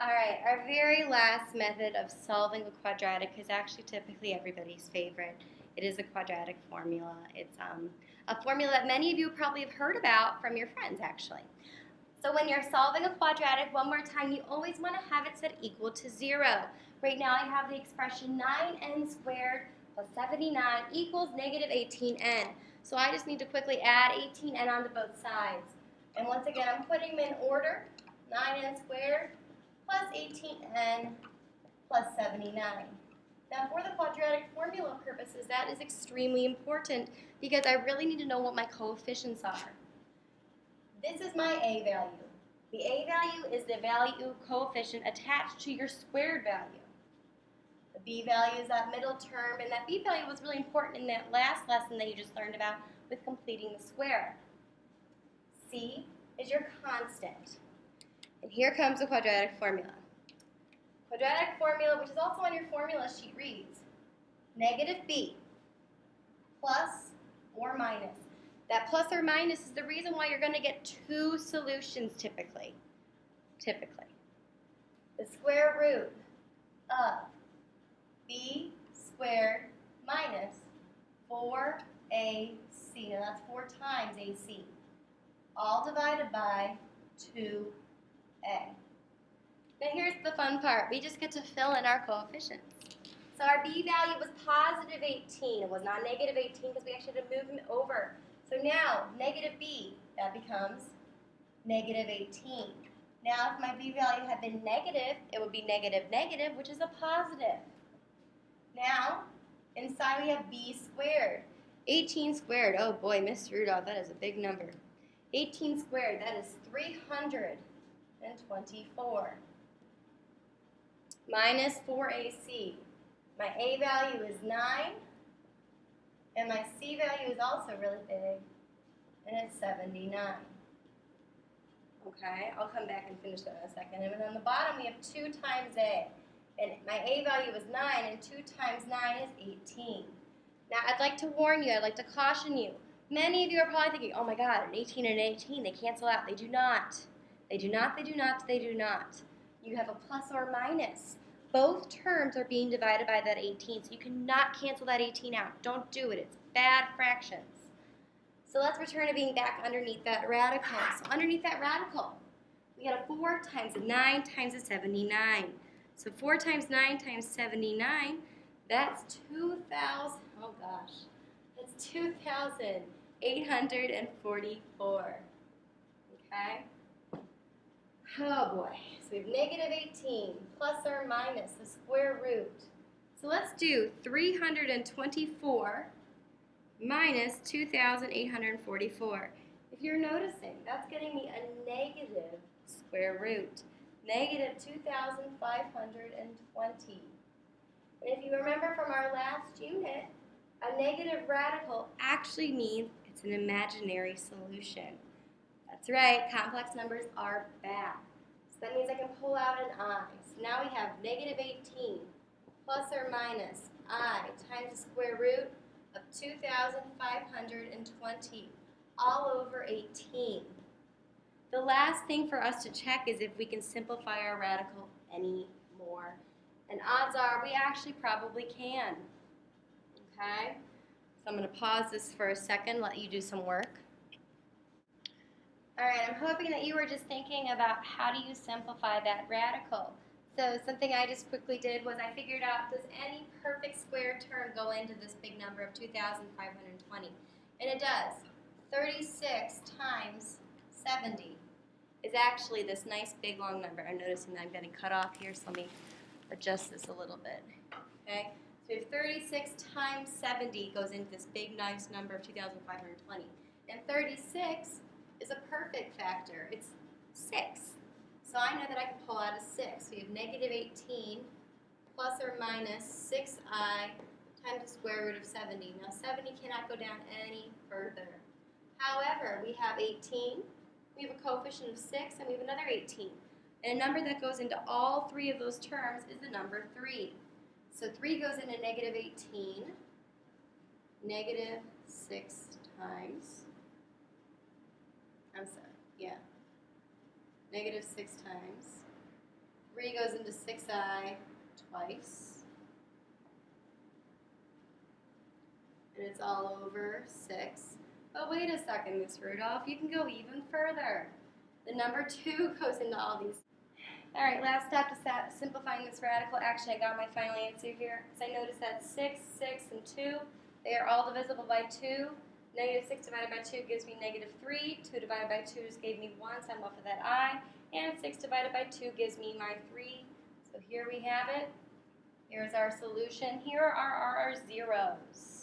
All right, our very last method of solving a quadratic is actually typically everybody's favorite. It is a quadratic formula. It's a formula that many of you probably have heard about from your friends, actually. So when you're solving a quadratic, one more time, you always want to have it set equal to 0. Right now I have the expression 9n squared plus 79 equals negative 18n. So I just need to quickly add 18n onto both sides. And once again, I'm putting them in order. 9n squared plus 18n plus 79. Now for the quadratic formula purposes, that is extremely important because I really need to know what my coefficients are. This is my a value. The a value is the value coefficient attached to your squared value. The b value is that middle term, and that b value was really important in that last lesson that you just learned about with completing the square. C is your constant. And here comes the quadratic formula. Quadratic formula, which is also on your formula sheet, reads negative b plus or minus. That plus or minus is the reason why you're going to get two solutions typically. The square root of b squared minus 4ac. Now that's 4 times ac. All divided by 2a. Now here's the fun part. We just get to fill in our coefficients. So our b value was positive 18. It was not negative 18 because we actually had to move them over. So now, negative b, that becomes negative 18. Now if my b value had been negative, it would be negative negative, which is a positive. Now, inside we have b squared. 18 squared, oh boy, Miss Rudolph, that is a big number. 18 squared, that is 324. Minus 4ac. My a value is 9, and my c value is also really big, and it's 79. Okay, I'll come back and finish that in a second. And then on the bottom we have 2 times a. And my a value is 9, and 2 times 9 is 18. Now I'd like to warn you, I'd like to caution you. Many of you are probably thinking, oh my god, an 18 and an 18, they cancel out. They do not. They do not, they do not, they do not. You have a plus or minus. Both terms are being divided by that 18, so you cannot cancel that 18 out. Don't do it. It's bad fractions. So let's return to being back underneath that radical. So underneath that radical, we got a 4 times a 9 times a 79. So 4 times 9 times 79, that's 2,000, oh gosh, that's 2,844, okay? Oh boy, so we have negative 18 plus or minus the square root. So let's do 324 minus 2,844. If you're noticing, that's getting me a negative square root. Negative 2,520. And if you remember from our last unit, a negative radical actually means it's an imaginary solution. That's right, complex numbers are bad. So that means I can pull out an I. So now we have negative 18 plus or minus I times the square root of 2,520 all over 18. The last thing for us to check is if we can simplify our radical any more. And odds are we actually probably can. Okay? So I'm going to pause this for a second, let you do some work. All right, I'm hoping that you were just thinking about how do you simplify that radical. So something I just quickly did was I figured out, does any perfect square term go into this big number of 2,520? And it does. 36 times 70 is actually this nice big long number. I'm noticing that I'm getting cut off here, so let me adjust this a little bit. Okay, so we have 36 times 70 goes into this big nice number of 2,520. And 36 is a perfect factor. It's 6. So I know that I can pull out a 6. So we have negative 18 plus or minus 6i times the square root of 70. Now 70 cannot go down any further. However, we have 18, we have a coefficient of 6, and we have another 18. And a number that goes into all 3 of those terms is the number 3. So 3 goes into negative 18, negative 6 times, negative 6 times 3 goes into 6i twice. And it's all over 6. But wait a second, Miss Rudolph, you can go even further. The number 2 goes into all these. All right, last step to simplifying this radical. Actually, I got my final answer here because I noticed that 6, 6, and 2, they are all divisible by 2. Negative 6 divided by 2 gives me negative 3. 2 divided by 2 just gave me 1, so I'm left with that I. And 6 divided by 2 gives me my 3. So here we have it. Here's our solution. Here are our zeros.